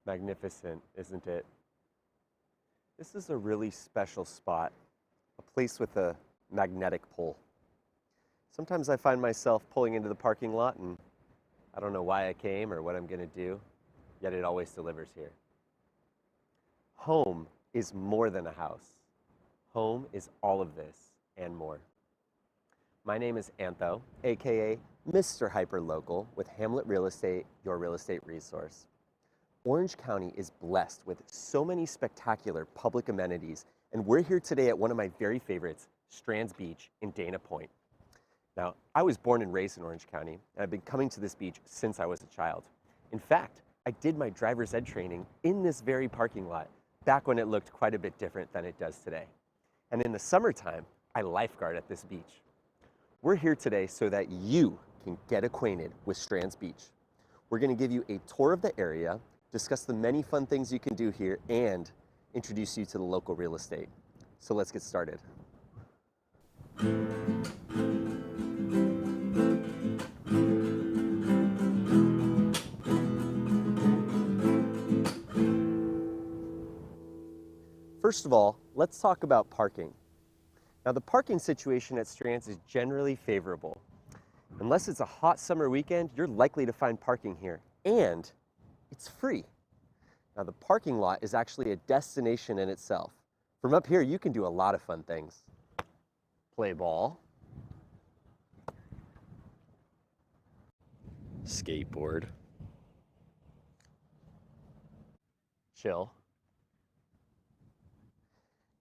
Magnificent, isn't it? This is a really special spot, a place with a magnetic pull. Sometimes I find myself pulling into the parking lot and I don't know why I came or what I'm going to do, yet it always delivers here. Home is more than a house. Home is all of this and more. My name is Antho, aka Mr. Hyperlocal with Hamlet Real Estate, your real estate resource. Orange County is blessed with so many spectacular public amenities, and we're here today at one of my very favorites, Strands Beach in Dana Point. Now, I was born and raised in Orange County, and I've been coming to this beach since I was a child. In fact, I did my driver's ed training in this very parking lot, back when it looked quite a bit different than it does today. And in the summertime, I lifeguard at this beach. We're here today so that you can get acquainted with Strands Beach. We're going to give you a tour of the area, discuss the many fun things you can do here, and introduce you to the local real estate. So let's get started. First of all, let's talk about parking. Now, the parking situation at Strands is generally favorable. Unless it's a hot summer weekend, you're likely to find parking here, and it's free. Now, the parking lot is actually a destination in itself. From up here, you can do a lot of fun things. Play ball, skateboard, chill.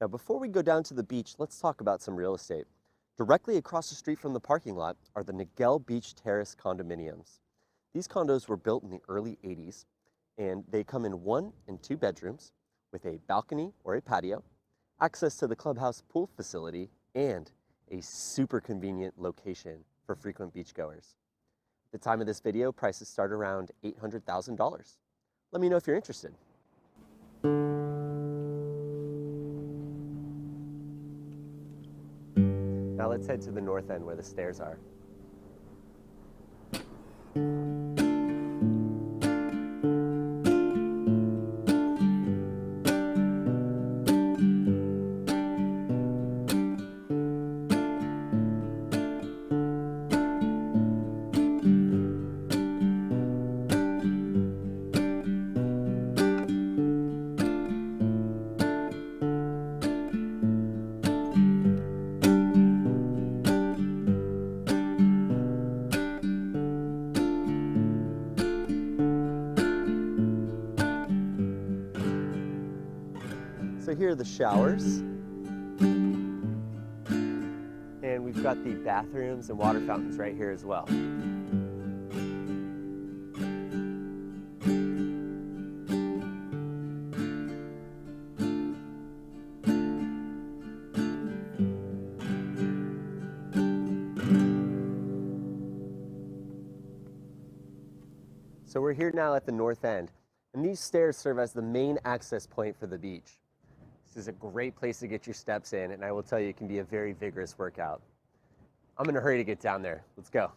Now, before we go down to the beach, let's talk about some real estate. Directly across the street from the parking lot are the Niguel Terrace condominiums. These condos were built in the early 80s, and they come in 1 and 2 bedrooms with a balcony or a patio, access to the clubhouse pool facility, and a super convenient location for frequent beachgoers. At the time of this video, prices start around $800,000. Let me know if you're interested. Now let's head to the north end where the stairs are. So here are the showers. And we've got the bathrooms and water fountains right here as well. So we're here now at the north end, and these stairs serve as the main access point for the beach. This is a great place to get your steps in, and I will tell you, it can be a very vigorous workout. I'm in a hurry to get down there. Let's go.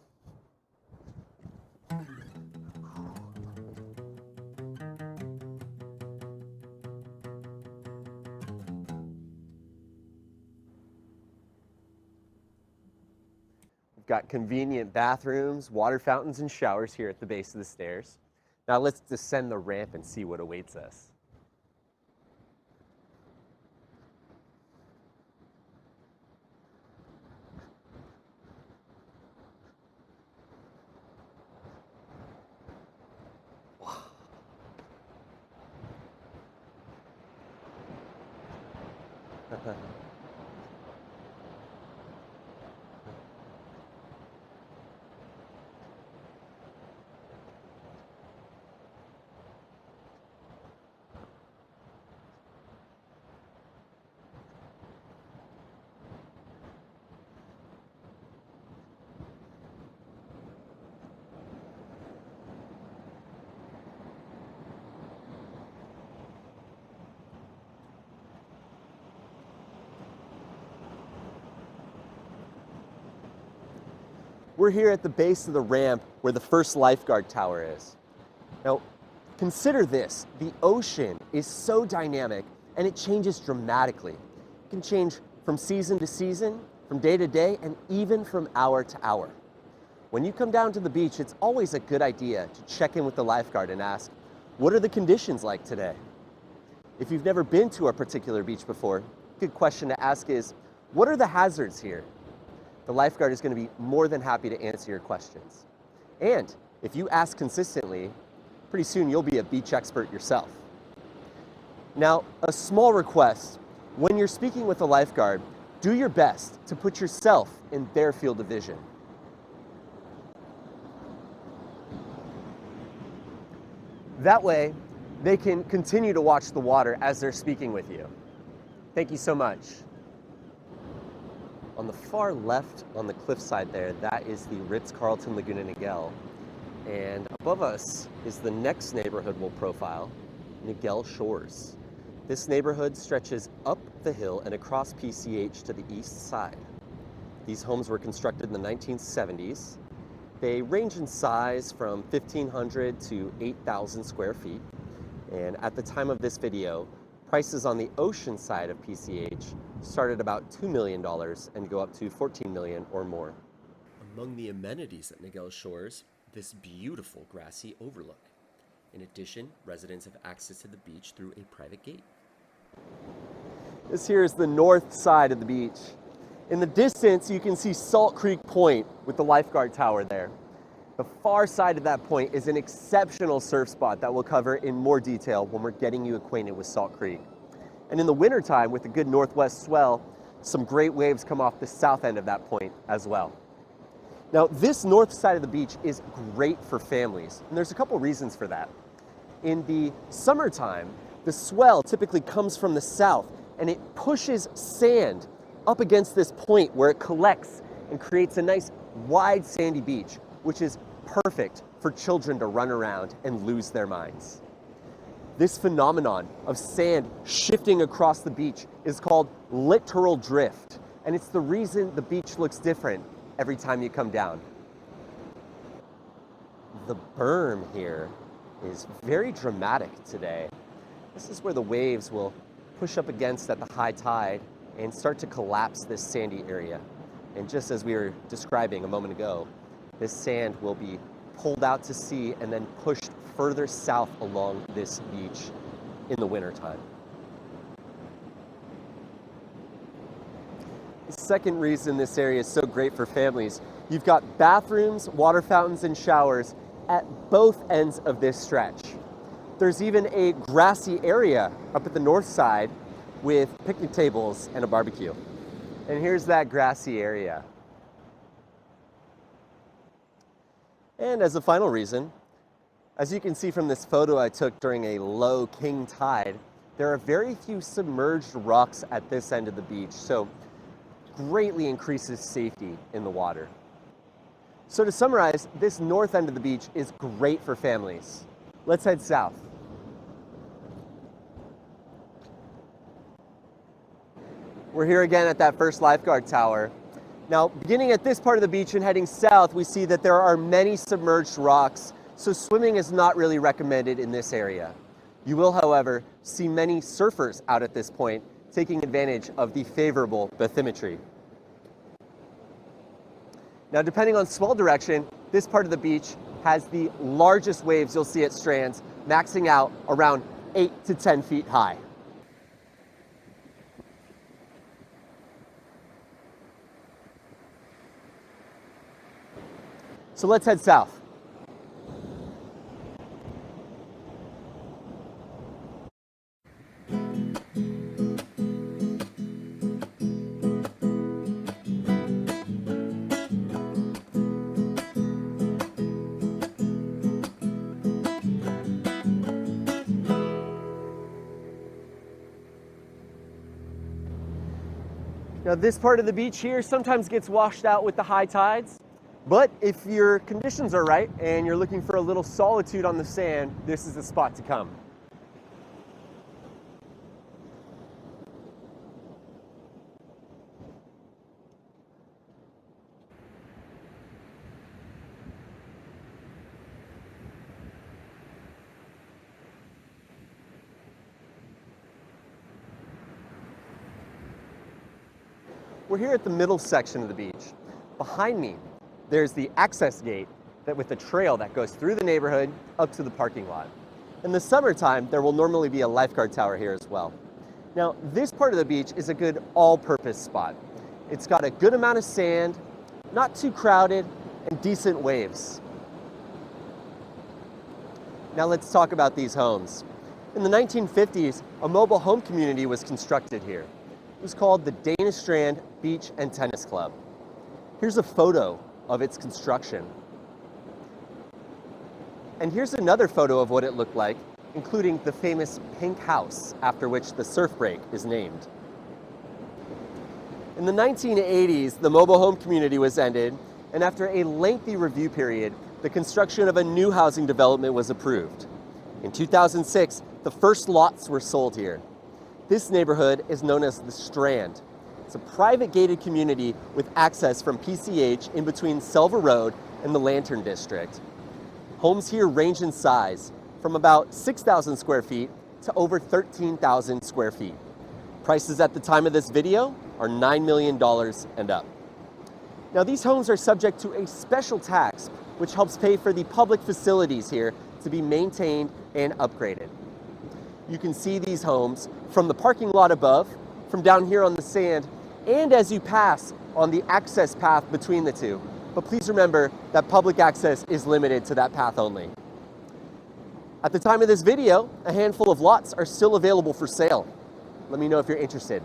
We've got convenient bathrooms, water fountains, and showers here at the base of the stairs. Now let's descend the ramp and see what awaits us. We're here at the base of the ramp where the first lifeguard tower is. Now, Consider this, the ocean is so dynamic and it changes dramatically. It can change from season to season, from day to day, and even from hour to hour. When you come down to the beach, it's always a good idea to check in with the lifeguard and ask, what are the conditions like today? If you've never been to a particular beach before, a good question to ask is, what are the hazards here? The lifeguard is going to be more than happy to answer your questions. And if you ask consistently, pretty soon you'll be a beach expert yourself. Now, a small request, when you're speaking with a lifeguard, do your best to put yourself in their field of vision. That way, they can continue to watch the water as they're speaking with you. Thank you so much. On the far left on the cliffside there, that is the Ritz-Carlton Laguna Niguel. And above us is the next neighborhood we'll profile, Niguel Shores. This neighborhood stretches up the hill and across PCH to the east side. These homes were constructed in the 1970s. They range in size from 1,500 to 8,000 square feet. And at the time of this video, prices on the ocean side of PCH start at about $2 million and go up to $14 million or more. Among the amenities at Niguel Shores, this beautiful grassy overlook. In addition, residents have access to the beach through a private gate. This here is the north side of the beach. In the distance, you can see Salt Creek Point with the lifeguard tower there. The far side of that point is an exceptional surf spot that we'll cover in more detail when we're getting you acquainted with Salt Creek. And in the wintertime, with a good northwest swell, some great waves come off the south end of that point as well. Now, this north side of the beach is great for families, and there's a couple reasons for that. In the summertime, the swell typically comes from the south, and it pushes sand up against this point where it collects and creates a nice wide sandy beach, which is perfect for children to run around and lose their minds. This phenomenon of sand shifting across the beach is called littoral drift, and it's the reason the beach looks different every time you come down. The berm here is very dramatic today. This is where the waves will push up against at the high tide and start to collapse this sandy area. And just as we were describing a moment ago, this sand will be pulled out to sea and then pushed further south along this beach in the wintertime. The second reason this area is so great for families, you've got bathrooms, water fountains, and showers at both ends of this stretch. There's even a grassy area up at the north side with picnic tables and a barbecue. And here's that grassy area. And as a final reason, as you can see from this photo I took during a low king tide, there are very few submerged rocks at this end of the beach, so greatly increases safety in the water. So to summarize, this north end of the beach is great for families. Let's head south. We're here again at that first lifeguard tower. Now, beginning at this part of the beach and heading south, we see that there are many submerged rocks, so swimming is not really recommended in this area. You will, however, see many surfers out at this point, taking advantage of the favorable bathymetry. Now, depending on swell direction, this part of the beach has the largest waves you'll see at Strands, maxing out around 8 to 10 feet high. So let's head south. Now, this part of the beach here sometimes gets washed out with the high tides, but if your conditions are right and you're looking for a little solitude on the sand, this is the spot to come. We're here at the middle section of the beach. Behind me, there's the access gate with a trail that goes through the neighborhood up to the parking lot. In the summertime, there will normally be a lifeguard tower here as well. Now, this part of the beach is a good all-purpose spot. It's got a good amount of sand, not too crowded, and decent waves. Now let's talk about these homes. In the 1950s, a mobile home community was constructed here. It was called the Strand Beach and Tennis Club. Here's a photo of its construction. And here's another photo of what it looked like, including the famous pink house after which the surf break is named. In the 1980s, the mobile home community was ended, and after a lengthy review period, the construction of a new housing development was approved. In 2006, the first lots were sold here. This neighborhood is known as the Strand. It's a private gated community with access from PCH in between Selva Road and the Lantern District. Homes here range in size from about 6,000 square feet to over 13,000 square feet. Prices at the time of this video are $9 million and up. Now, these homes are subject to a special tax, which helps pay for the public facilities here to be maintained and upgraded. You can see these homes from the parking lot above, from down here on the sand, and as you pass on the access path between the two. But please remember that public access is limited to that path only. At the time of this video, a handful of lots are still available for sale. Let me know if you're interested.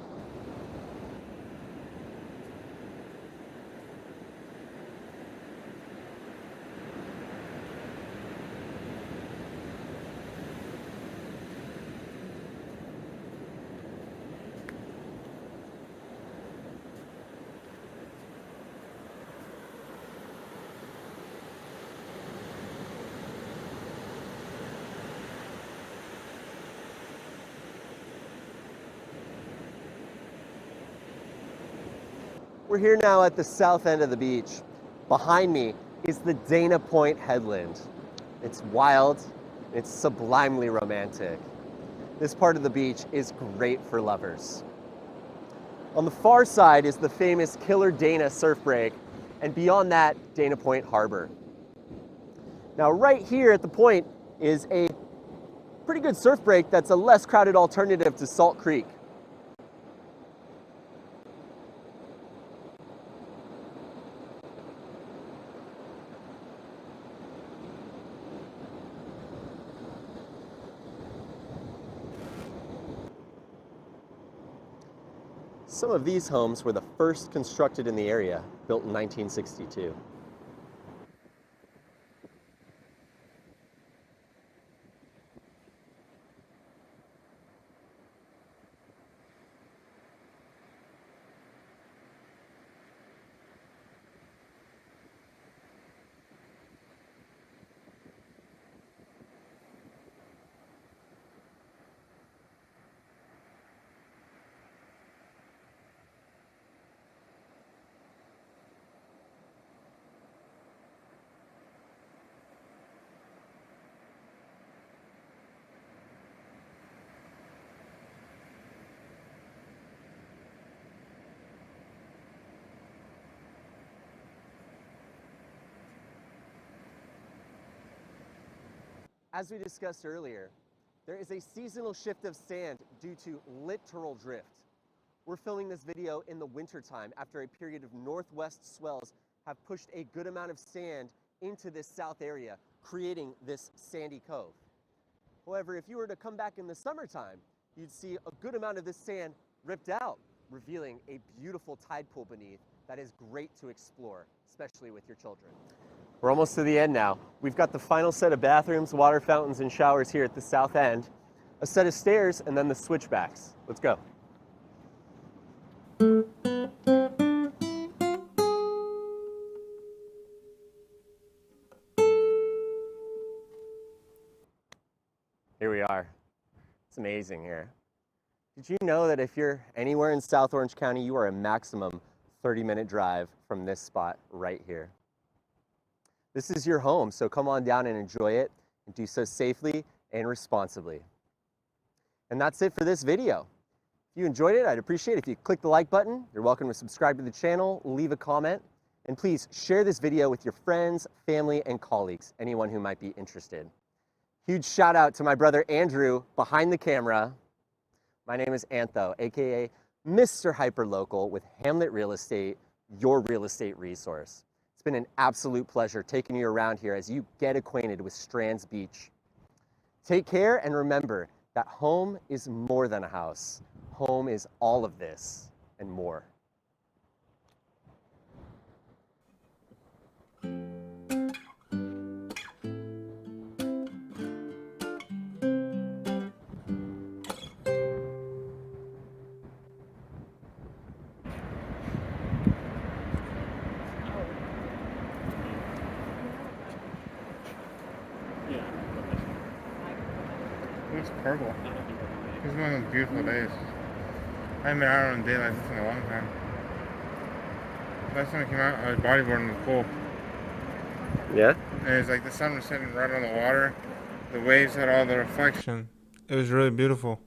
We're here now at the south end of the beach. Behind me is the Dana Point Headland. It's wild, it's sublimely romantic. This part of the beach is great for lovers. On the far side is the famous Killer Dana surf break, and beyond that, Dana Point Harbor. Now right here at the point is a pretty good surf break that's a less crowded alternative to Salt Creek. Some of these homes were the first constructed in the area, built in 1962. As we discussed earlier, there is a seasonal shift of sand due to littoral drift. We're filming this video in the wintertime after a period of northwest swells have pushed a good amount of sand into this south area, creating this sandy cove. However, if you were to come back in the summertime, you'd see a good amount of this sand ripped out, revealing a beautiful tide pool beneath that is great to explore, especially with your children. We're almost to the end now. We've got the final set of bathrooms, water fountains, and showers here at the south end, a set of stairs, and then the switchbacks. Let's go. Here we are. It's amazing here. Did you know that if you're anywhere in South Orange County, you are a maximum 30-minute drive from this spot right here? This is your home, so come on down and enjoy it, and do so safely and responsibly. And that's it for this video. If you enjoyed it, I'd appreciate it if you click the like button. You're welcome to subscribe to the channel, leave a comment, and please share this video with your friends, family, and colleagues, anyone who might be interested. Huge shout out to my brother Andrew behind the camera. My name is Antho, aka Mr. Hyperlocal with Hamlet Real Estate, your real estate resource. It's been an absolute pleasure taking you around here as you get acquainted with Strands Beach. Take care, and remember that home is more than a house. Home is all of this and more. It looks purple. This is one of those beautiful days. I haven't been out on a day like this in a long time. Last time I came out, I was bodyboarding in the pool. Yeah? And it's like the sun was setting right on the water. The waves had all the reflection. It was really beautiful.